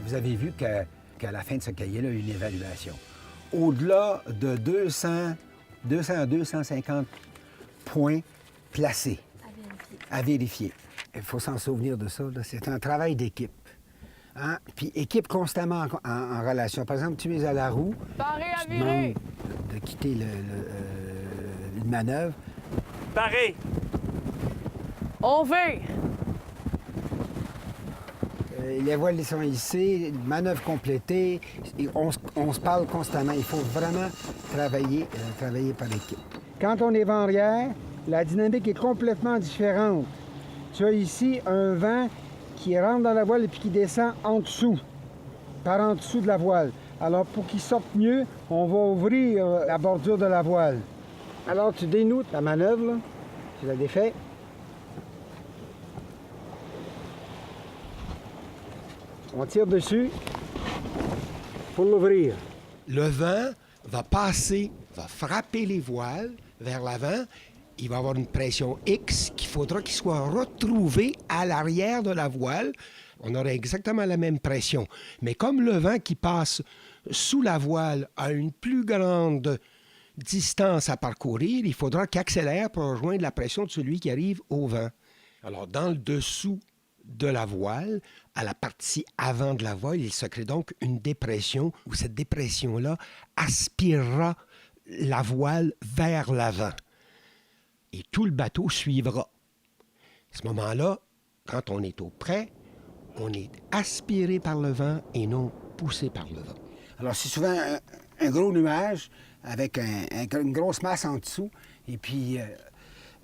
Vous avez vu qu'à la fin de ce cahier-là, il y a une évaluation. Au-delà de 200 à 250 points placés à vérifier. Il faut s'en souvenir de ça. C'est un travail d'équipe. Hein? Puis équipe constamment en relation. Par exemple, tu es à la roue. Paré à tu virer! demandes de quitter une manœuvre. Paré! On vire! Les voiles sont hissées, manœuvre complétée. Et on se parle constamment. Il faut vraiment travailler par équipe. Quand on est vent arrière, la dynamique est complètement différente. Tu as ici un vent qui rentre dans la voile et puis qui descend en dessous, par en dessous de la voile. Alors, pour qu'il sorte mieux, on va ouvrir la bordure de la voile. Alors, tu dénoues ta manœuvre, là. Tu la défais. On tire dessus pour l'ouvrir. Le vent va passer, va frapper les voiles vers l'avant. Il va avoir une pression X qu'il faudra qu'il soit retrouvé à l'arrière de la voile. On aurait exactement la même pression. Mais comme le vent qui passe sous la voile a une plus grande distance à parcourir, il faudra qu'il accélère pour rejoindre la pression de celui qui arrive au vent. Alors, dans le dessous de la voile, à la partie avant de la voile, il se crée donc une dépression où cette dépression-là aspirera la voile vers l'avant. Et tout le bateau suivra. À ce moment-là, quand on est au près, on est aspiré par le vent et non poussé par le vent. Alors, c'est souvent un gros nuage avec une grosse masse en dessous. Et puis,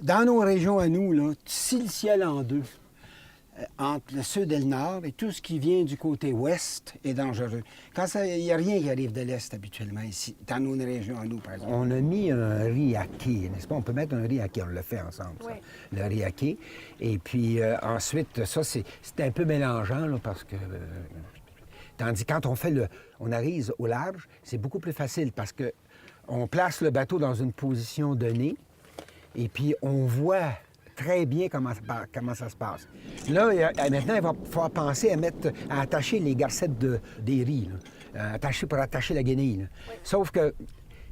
dans nos régions à nous, là, tu scies le ciel en deux. Entre le sud et le nord, et tout ce qui vient du côté ouest est dangereux. Il n'y a rien qui arrive de l'est habituellement ici, dans nos régions à nous, par exemple. On a mis un riz hacké, n'est-ce pas? On peut mettre un riz hacké, on l'a fait ensemble, ça. Oui. Le riz hacké. Et puis ensuite, ça, c'est un peu mélangeant, là, parce que... tandis que quand on arrive au large, c'est beaucoup plus facile, parce que on place le bateau dans une position donnée, et puis on voit très bien comment ça se passe. Là, maintenant, il va falloir penser à attacher les garcettes des riz, là, pour attacher la guenille. Là. Oui. Sauf que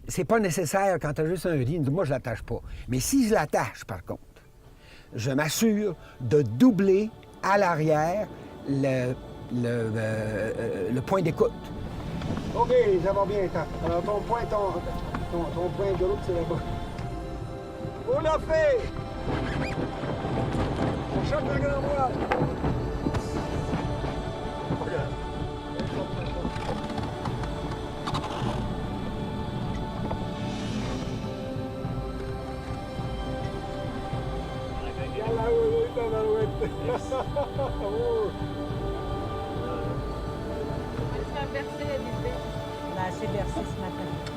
c'est pas nécessaire quand tu as juste un riz. Moi, je l'attache pas. Mais si je l'attache, par contre, je m'assure de doubler à l'arrière le point d'écoute. OK, ça va bien. Alors, ton point de route, c'est là-bas. On l'a fait! On choque la grande voile. On va se faire bercer, Lisbeth. On a assez bercé ce matin.